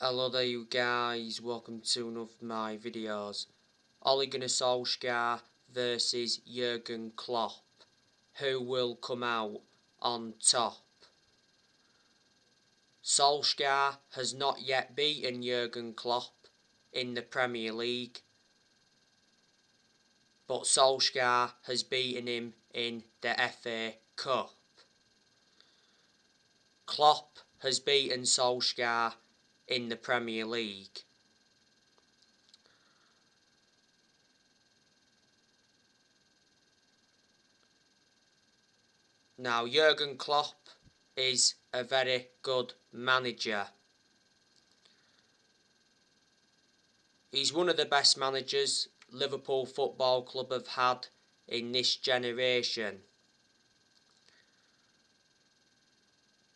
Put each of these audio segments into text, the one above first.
Hello there you guys, welcome to another of my videos. Ole Gunnar Solskjaer versus Jurgen Klopp. Who will come out on top? Solskjaer has not yet beaten Jurgen Klopp in the Premier League, but Solskjaer has beaten him in the FA Cup. Klopp has beaten Solskjaer in the Premier League. Now, Jurgen Klopp is a very good manager. He's one of the best managers Liverpool Football Club have had in this generation.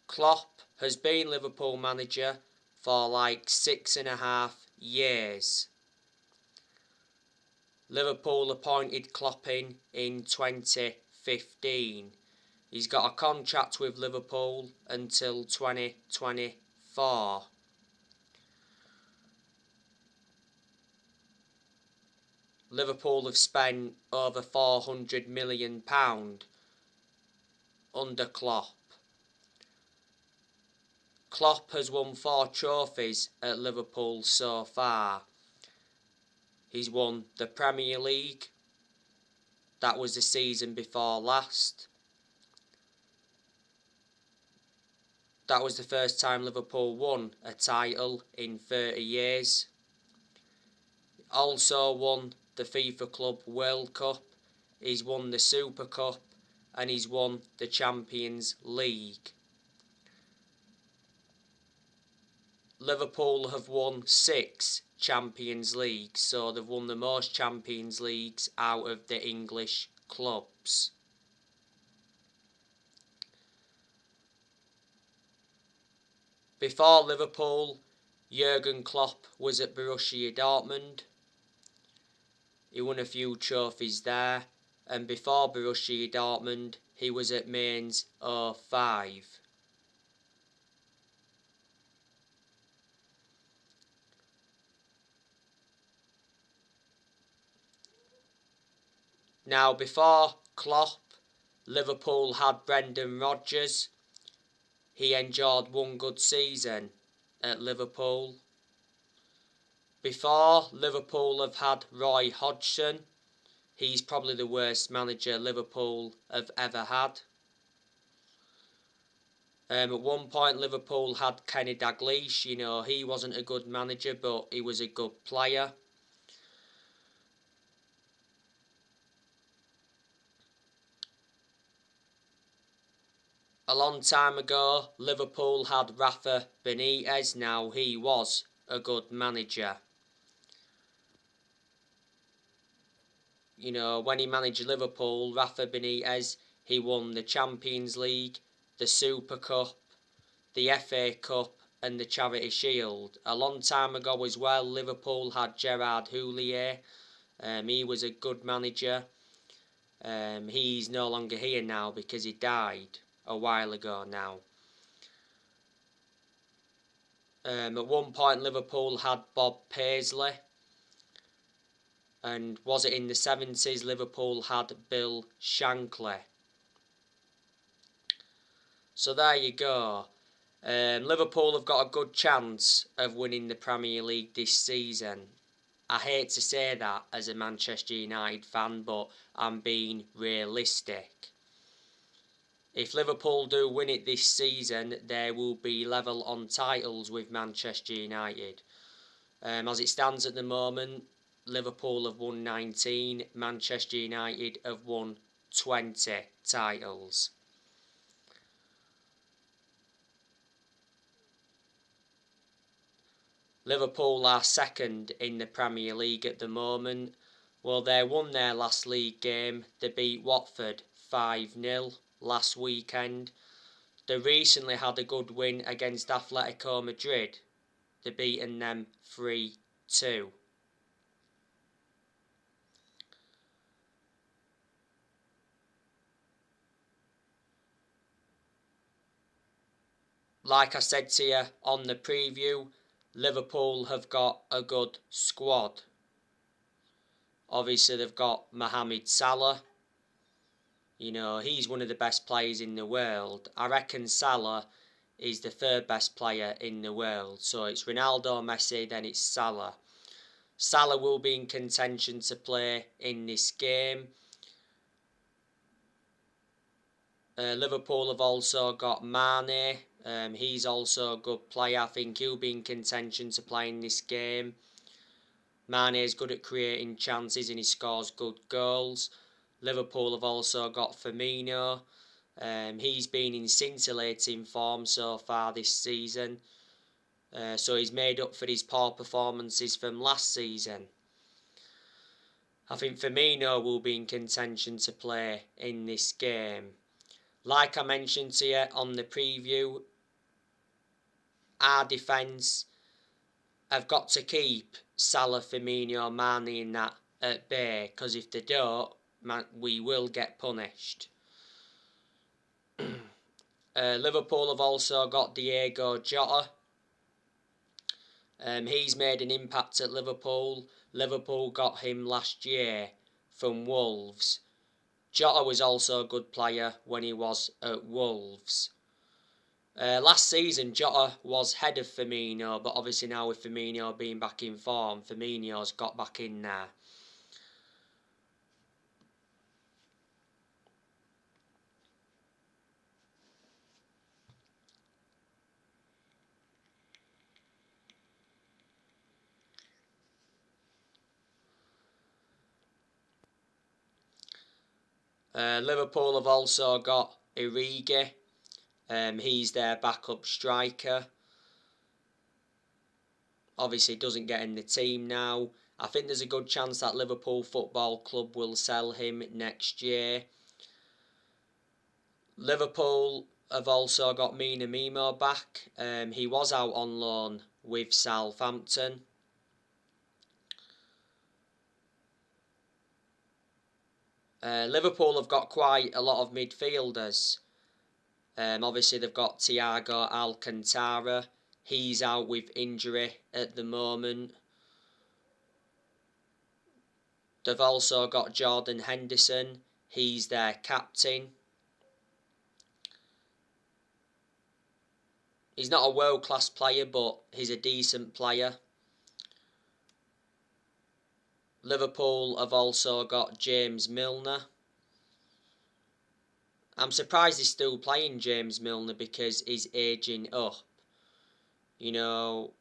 Klopp has been Liverpool manager for like 6.5 years. Liverpool appointed Klopp in 2015. He's got a contract with Liverpool until 2024. Liverpool have spent over £400 million under Klopp. Klopp has won 4 trophies at Liverpool so far. He's won the Premier League. That was the season before last. That was the first time Liverpool won a title in 30 years. Also won the FIFA Club World Cup. He's won the Super Cup and he's won the Champions League. Liverpool have won 6 Champions Leagues, so they've won the most Champions Leagues out of the English clubs. Before Liverpool, Jurgen Klopp was at Borussia Dortmund. He won a few trophies there, and before Borussia Dortmund, he was at Mainz 05. Now, before Klopp, Liverpool had Brendan Rodgers. He enjoyed one good season at Liverpool. Before, Liverpool have had Roy Hodgson. He's probably the worst manager Liverpool have ever had. At one point, Liverpool had Kenny Dalglish. He wasn't a good manager, but he was a good player. A long time ago, Liverpool had Rafa Benitez. Now, he was a good manager. When he managed Liverpool, Rafa Benitez, he won the Champions League, the Super Cup, the FA Cup and the Charity Shield. A long time ago as well, Liverpool had Gerard Houllier. He was a good manager. He's no longer here now because he died a while ago now. At one point, Liverpool had Bob Paisley. And was it in the 70s, Liverpool had Bill Shankly. So there you go. Liverpool have got a good chance of winning the Premier League this season. I hate to say that as a Manchester United fan, but I'm being realistic. If Liverpool do win it this season, they will be level on titles with Manchester United. As it stands at the moment, Liverpool have won 19, Manchester United have won 20 titles. Liverpool are second in the Premier League at the moment. Well, they won their last league game. They beat Watford 5-0 last weekend. They recently had a good win against Atletico Madrid. They've beaten them 3-2. Like I said to you on the preview, Liverpool have got a good squad. Obviously, they've got Mohamed Salah. You know, he's one of the best players in the world. I reckon Salah is the third best player in the world. So it's Ronaldo, Messi, then it's Salah. Salah will be in contention to play in this game. Liverpool have also got Mane. He's also a good player. I think he'll be in contention to play in this game. Mane is good at creating chances and he scores good goals. Liverpool have also got Firmino. He's been in scintillating form so far this season. So he's made up for his poor performances from last season. I think Firmino will be in contention to play in this game. Like I mentioned to you on the preview, our defence have got to keep Salah, Firmino, Mane and that at bay, because if they don't, we will get punished. Liverpool have also got Diego Jota. He's made an impact at Liverpool. Liverpool got him last year from Wolves. Jota was also a good player when he was at Wolves. Last season, Jota was head of Firmino, but obviously now with Firmino being back in form, Firmino's got back in there. Liverpool have also got Origi. He's their backup striker. Obviously doesn't get in the team now. I think there's a good chance that Liverpool Football Club will sell him next year. Liverpool have also got Minamino back. He was out on loan with Southampton. Liverpool have got quite a lot of midfielders. Obviously they've got Thiago Alcantara. He's out with injury at the moment. They've also got Jordan Henderson. He's their captain. He's not a world-class player, but he's a decent player. Liverpool have also got James Milner. I'm surprised he's still playing James Milner because he's ageing up. You know,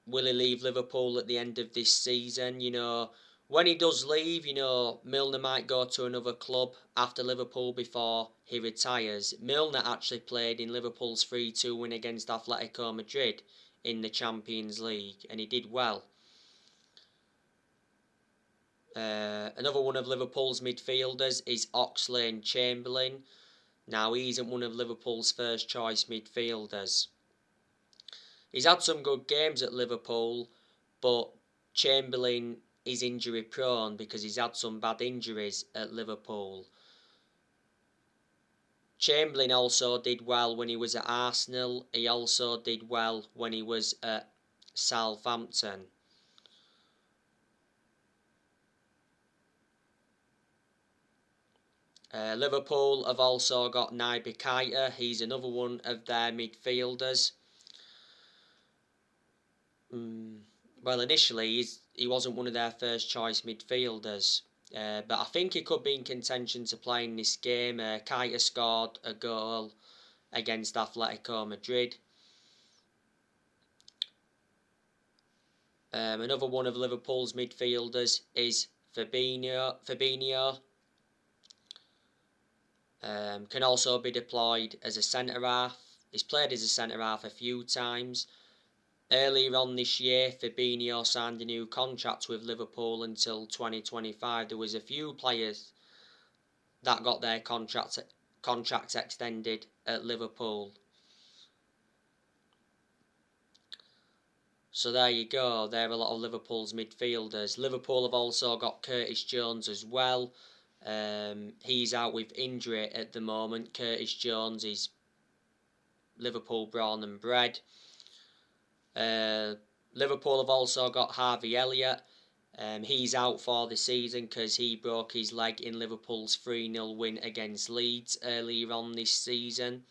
will he leave Liverpool at the end of this season? You know, when he does leave, you know, Milner might go to another club after Liverpool before he retires. Milner actually played in Liverpool's 3-2 win against Atletico Madrid in the Champions League, and he did well. Another one of Liverpool's midfielders is Oxlane Chamberlain. Now, he isn't one of Liverpool's first choice midfielders. He's had some good games at Liverpool, but Chamberlain is injury prone because he's had some bad injuries at Liverpool. Chamberlain also did well when he was at Arsenal. He also did well when he was at Southampton. Liverpool have also got Naby Keita. He's another one of their midfielders. Well, initially he wasn't one of their first choice midfielders, but I think he could be in contention to play in this game. Keita scored a goal against Atletico Madrid. Another one of Liverpool's midfielders is Fabinho. Can also be deployed as a centre-half. He's played as a centre-half a few times. Earlier on this year, Fabinho signed a new contract with Liverpool until 2025. There was a few players that got their contracts extended at Liverpool. So there you go. There are a lot of Liverpool's midfielders. Liverpool have also got Curtis Jones as well. He's out with injury at the moment. Curtis Jones is Liverpool born and bred. Liverpool have also got Harvey Elliott. He's out for the season because he broke his leg in Liverpool's 3-0 win against Leeds earlier on this season.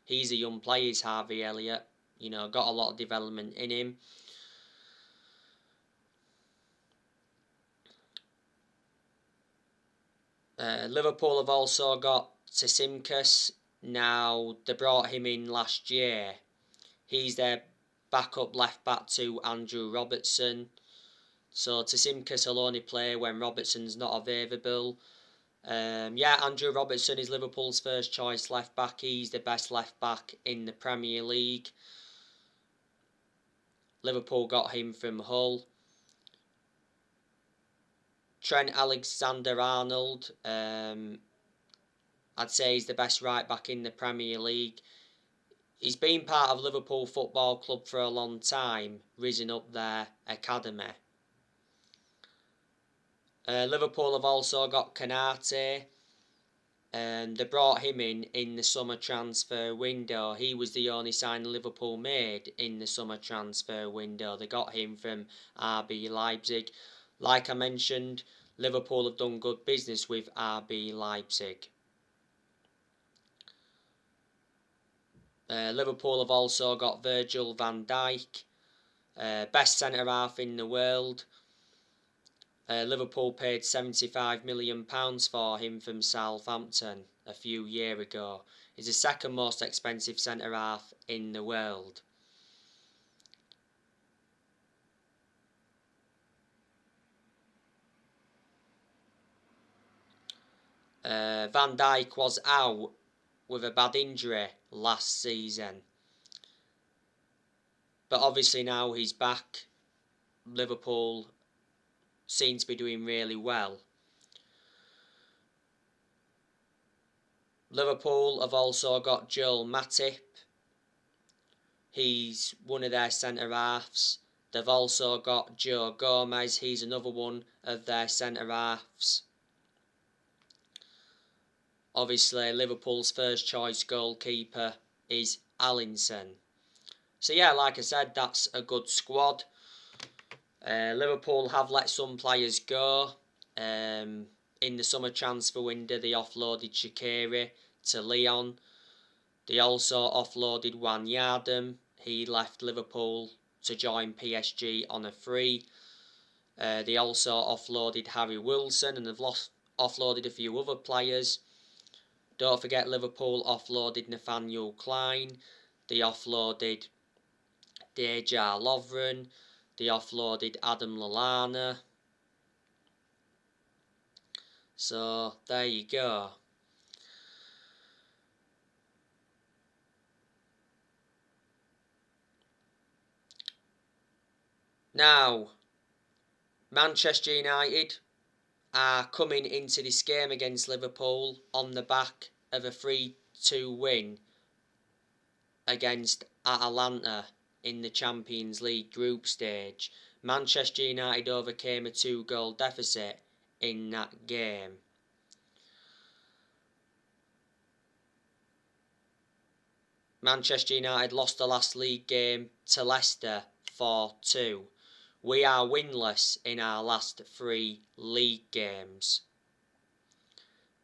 He's a young player, is Harvey Elliott. You know, got a lot of development in him. Liverpool have also got Tsimikas. Now, they brought him in last year. He's their backup left back to Andrew Robertson. So Tsimikas will only play when Robertson's not available. Andrew Robertson is Liverpool's first choice left back. He's the best left back in the Premier League. Liverpool got him from Hull. Trent Alexander-Arnold, I'd say he's the best right back in the Premier League. He's been part of Liverpool Football Club for a long time, risen up their academy. Liverpool have also got Kanate. They brought him in the summer transfer window. He was the only signing Liverpool made in the summer transfer window. They got him from RB Leipzig. Like I mentioned, Liverpool have done good business with RB Leipzig. Liverpool have also got Virgil van Dijk, best centre-half in the world. Liverpool paid £75 million for him from Southampton a few years ago. He's the second most expensive centre-half in the world. Van Dijk was out with a bad injury last season. But obviously now he's back. Liverpool seem to be doing really well. Liverpool have also got Joel Matip. He's one of their centre-halves. They've also got Joe Gomez. He's another one of their centre-halves. Obviously, Liverpool's first choice goalkeeper is Alisson. So yeah, like I said, that's a good squad. Liverpool have let some players go. In the summer transfer window, they offloaded Shaqiri to Lyon. They also offloaded Wijnaldum. He left Liverpool to join PSG on a free. They also offloaded Harry Wilson and have offloaded a few other players. Don't forget Liverpool offloaded Nathaniel Klein. They offloaded Dejan Lovren. They offloaded Adam Lallana. So, there you go. Now, Manchester United are coming into this game against Liverpool on the back of a 3-2 win against Atalanta in the Champions League group stage. Manchester United overcame a 2-goal deficit in that game. Manchester United lost the last league game to Leicester 4-2. We are winless in our last 3 league games.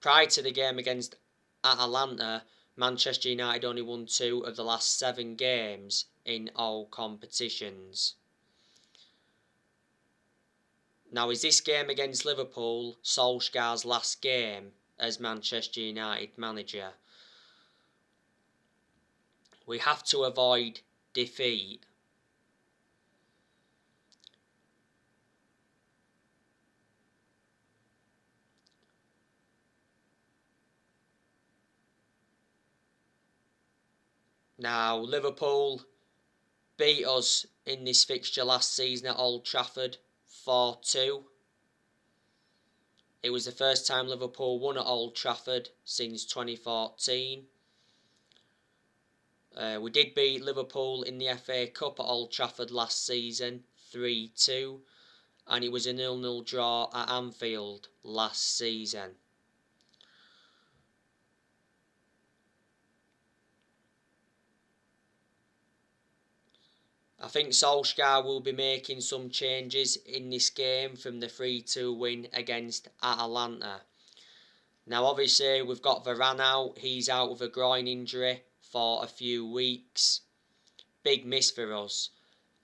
Prior to the game against Atalanta, Manchester United only won 2 of the last 7 games in all competitions. Now, is this game against Liverpool Solskjaer's last game as Manchester United manager? We have to avoid defeat. Now, Liverpool beat us in this fixture last season at Old Trafford 4-2. It was the first time Liverpool won at Old Trafford since 2014. We did beat Liverpool in the FA Cup at Old Trafford last season 3-2, and it was a 0-0 draw at Anfield last season. I think Solskjaer will be making some changes in this game from the 3-2 win against Atalanta. Now obviously we've got Varane out, he's out with a groin injury for a few weeks. Big miss for us.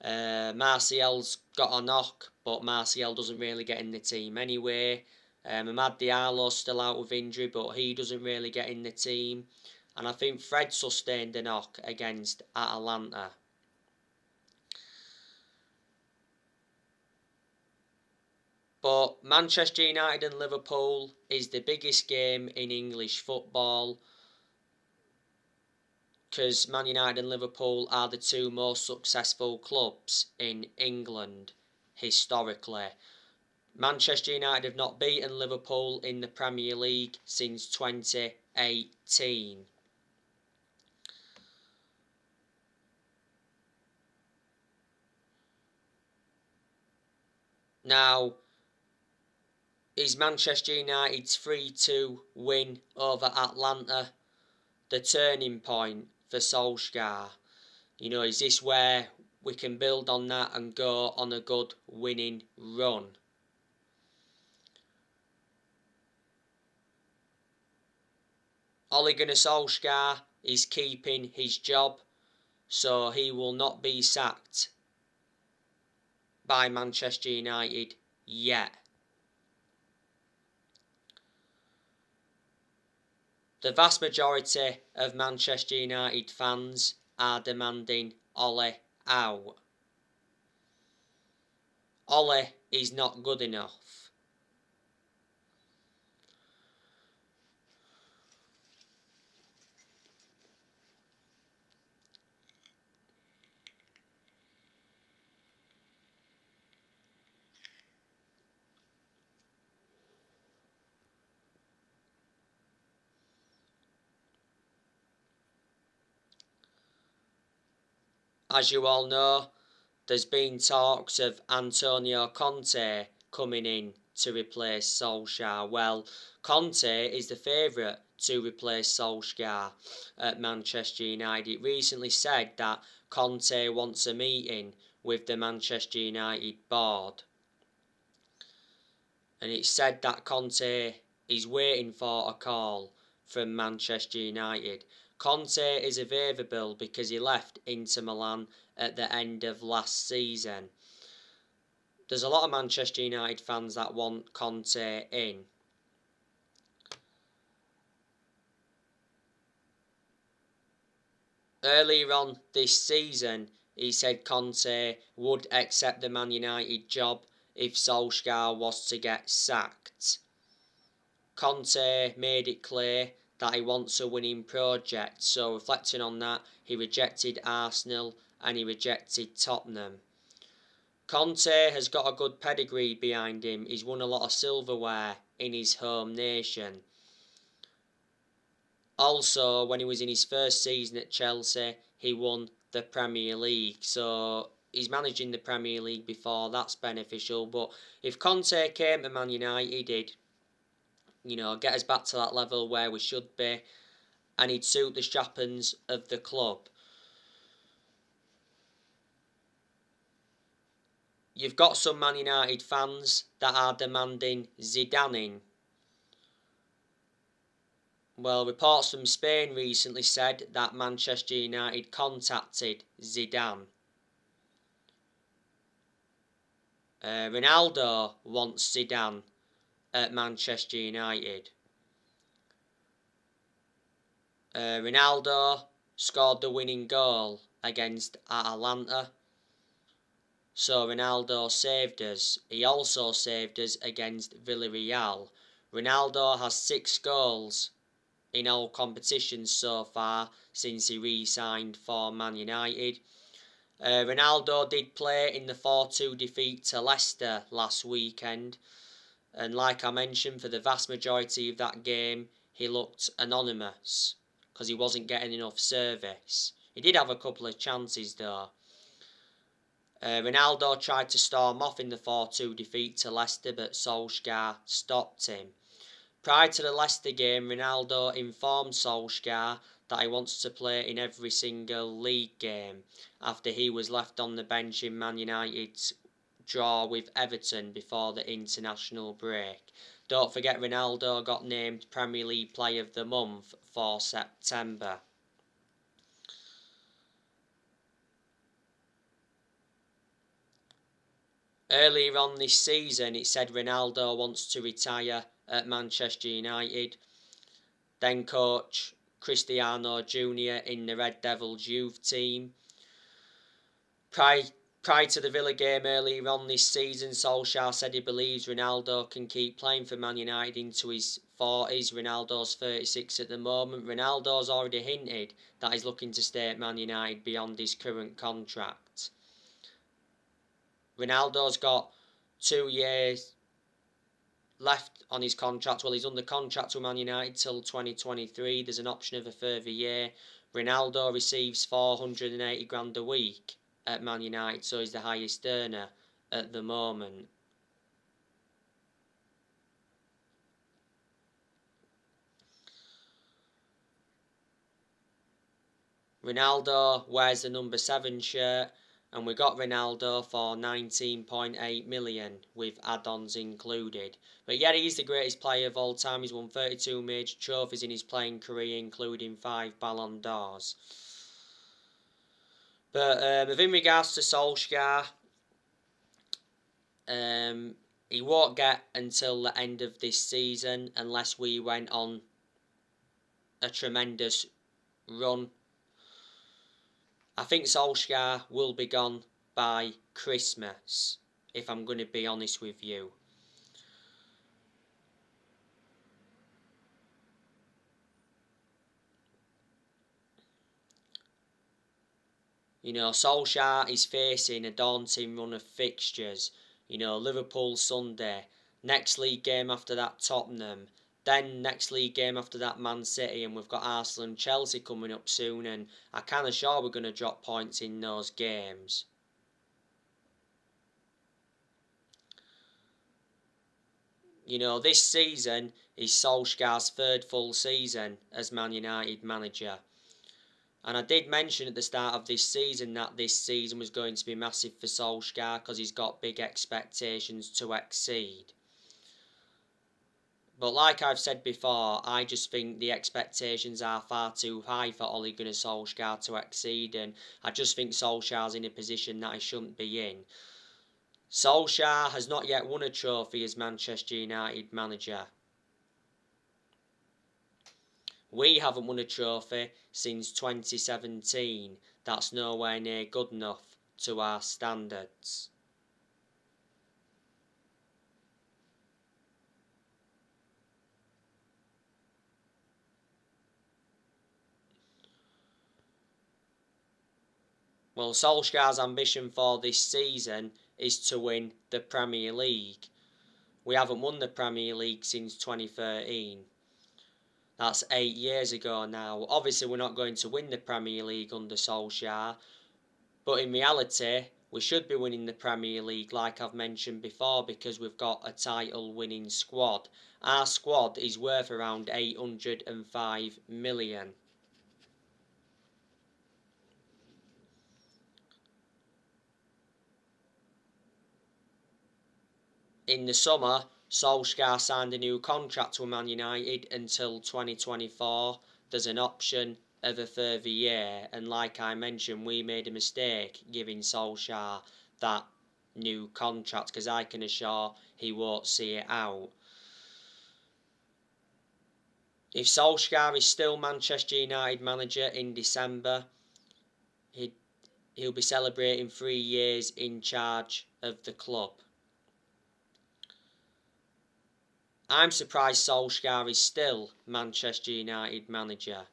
Martial's got a knock, but Martial doesn't really get in the team anyway. Amad Diallo's still out with injury, but he doesn't really get in the team. And I think Fred sustained a knock against Atalanta. But Manchester United and Liverpool is the biggest game in English football, because Man United and Liverpool are the two most successful clubs in England historically. Manchester United have not beaten Liverpool in the Premier League since 2018. Now, is Manchester United's 3-2 win over Atlanta the turning point for Solskjaer? You know, is this where we can build on that and go on a good winning run? Ole Gunnar Solskjaer is keeping his job, so he will not be sacked by Manchester United yet. The vast majority of Manchester United fans are demanding Ole out. Ole is not good enough. As you all know, there's been talks of Antonio Conte coming in to replace Solskjaer. Well, Conte is the favourite to replace Solskjaer at Manchester United. It recently said that Conte wants a meeting with the Manchester United board. And it's said that Conte is waiting for a call from Manchester United. Conte is available because he left Inter Milan at the end of last season. There's a lot of Manchester United fans that want Conte in. Earlier on this season, he said Conte would accept the Man United job if Solskjaer was to get sacked. Conte made it clear that he wants a winning project, so reflecting on that, he rejected Arsenal and he rejected Tottenham. Conte has got a good pedigree behind him. He's won a lot of silverware in his home nation. Also, when he was in his first season at Chelsea, he won the Premier League, so he's managing the Premier League before, that's beneficial. But if Conte came to Man United, you know, get us back to that level where we should be, and he'd suit the strappings of the club. You've got some Man United fans that are demanding Zidane in. Well, reports from Spain recently said that Manchester United contacted Zidane. Ronaldo wants Zidane at Manchester United. Ronaldo scored the winning goal against Atalanta, so Ronaldo saved us. He also saved us against Villarreal. Ronaldo has 6 goals in all competitions so far since he re-signed for Man United. Ronaldo did play in the 4-2 defeat to Leicester last weekend, and like I mentioned, for the vast majority of that game he looked anonymous because he wasn't getting enough service. He did have a couple of chances though. Ronaldo tried to storm off in the 4-2 defeat to Leicester, but Solskjaer stopped him. Prior to the Leicester game, Ronaldo informed Solskjaer that he wants to play in every single league game after he was left on the bench in Man United's draw with Everton before the international break. Don't forget Ronaldo got named Premier League Player of the Month for September. Earlier on this season, it said Ronaldo wants to retire at Manchester United. Then coach Cristiano Jr. in the Red Devils youth team. Prior to the Villa game earlier on this season, Solskjaer said he believes Ronaldo can keep playing for Man United into his 40s. Ronaldo's 36 at the moment. Ronaldo's already hinted that he's looking to stay at Man United beyond his current contract. Ronaldo's got 2 years left on his contract. Well, he's under contract with Man United till 2023. There's an option of a further year. Ronaldo receives 480 grand a week at Man United, so he's the highest earner at the moment. Ronaldo wears the number 7 shirt, and we got Ronaldo for 19.8 million with add-ons included. But yeah, he's the greatest player of all time. He's won 32 major trophies in his playing career, including 5 Ballon d'Ors. But in regards to Solskjaer, he won't get until the end of this season unless we went on a tremendous run. I think Solskjaer will be gone by Christmas, if I'm going to be honest with you. You know, Solskjaer is facing a daunting run of fixtures. You know, Liverpool Sunday, next league game after that Tottenham, then next league game after that Man City, and we've got Arsenal and Chelsea coming up soon, and I kind of sure we're going to drop points in those games. You know, this season is Solskjaer's 3rd full season as Man United manager. And I did mention at the start of this season that this season was going to be massive for Solskjaer because he's got big expectations to exceed. But like I've said before, I just think the expectations are far too high for Ole Gunnar Solskjaer to exceed, and I just think Solskjaer's in a position that he shouldn't be in. Solskjaer has not yet won a trophy as Manchester United manager. We haven't won a trophy since 2017. That's nowhere near good enough to our standards. Well, Solskjaer's ambition for this season is to win the Premier League. We haven't won the Premier League since 2013. That's 8 years ago now. Obviously, we're not going to win the Premier League under Solskjaer, but in reality, we should be winning the Premier League, like I've mentioned before, because we've got a title-winning squad. Our squad is worth around 805 million. In the summer, Solskjaer signed a new contract with Man United until 2024. There's an option of a further year, and like I mentioned, we made a mistake giving Solskjaer that new contract because I can assure he won't see it out. If Solskjaer is still Manchester United manager in December, he'll be celebrating 3 years in charge of the club. I'm surprised Solskjaer is still Manchester United manager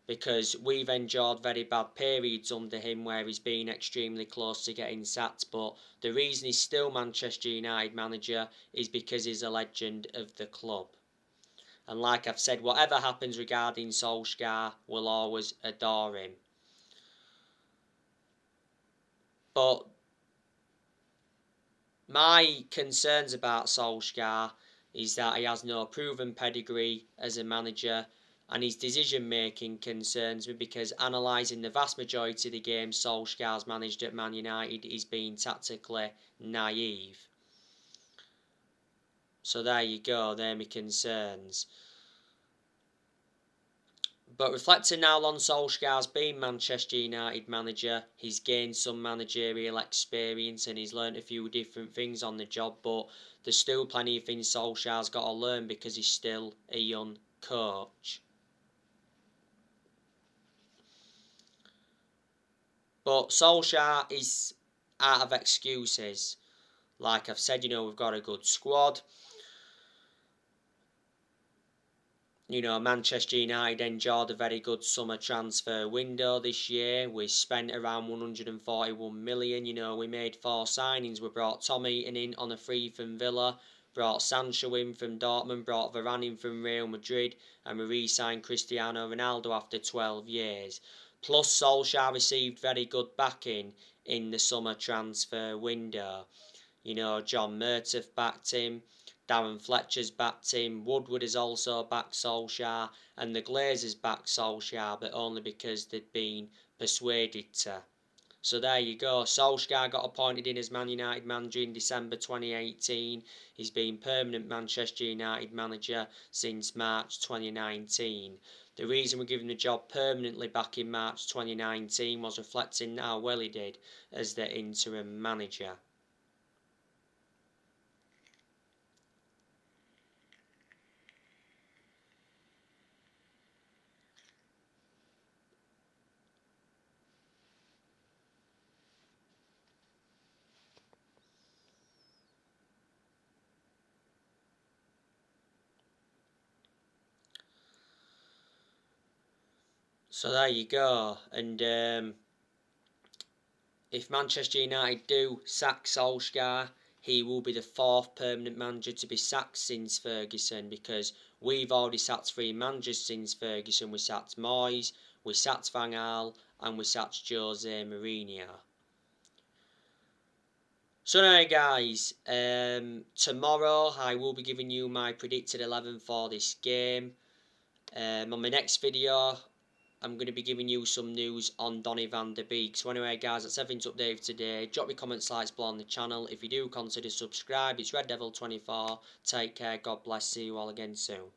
because we've endured very bad periods under him where he's been extremely close to getting sacked, but the reason he's still Manchester United manager is because he's a legend of the club. And like I've said, whatever happens regarding Solskjaer, we'll always adore him. But my concerns about Solskjaer is that he has no proven pedigree as a manager and his decision making concerns me because analysing the vast majority of the games Solskjaer's managed at Man United, he's been tactically naive. So there you go, they're my concerns. But reflecting now on Solskjaer's been Manchester United manager, he's gained some managerial experience and he's learnt a few different things on the job, but there's still plenty of things Solskjaer's got to learn because he's still a young coach. But Solskjaer is out of excuses. Like I've said, we've got a good squad. Manchester United enjoyed a very good summer transfer window this year. We spent around 141 million. We made 4 signings. We brought Tom Heaton in on a free from Villa, brought Sancho in from Dortmund, brought Varane in from Real Madrid, and we re-signed Cristiano Ronaldo after 12 years. Plus, Solskjaer received very good backing in the summer transfer window. John Murtough backed him. Darren Fletcher's backed him, Woodward has also backed Solskjaer, and the Glazers backed Solskjaer, but only because they'd been persuaded to. So there you go, Solskjaer got appointed in as Man United manager in December 2018, he's been permanent Manchester United manager since March 2019. The reason we gave him the job permanently back in March 2019 was reflecting how well he did as the interim manager. So there you go, and if Manchester United do sack Solskjaer, he will be the 4th permanent manager to be sacked since Ferguson, because we've already sacked 3 managers since Ferguson. We sacked Moyes, we sacked Van Gaal, and we sacked Jose Mourinho. So anyway guys, tomorrow I will be giving you my predicted 11 for this game. On my next video, I'm going to be giving you some news on Donny van der Beek. So anyway guys, that's everything to update for today. Drop your comments, likes below on the channel. If you do, consider subscribe. It's Red Devil 24. Take care, God bless, see you all again soon.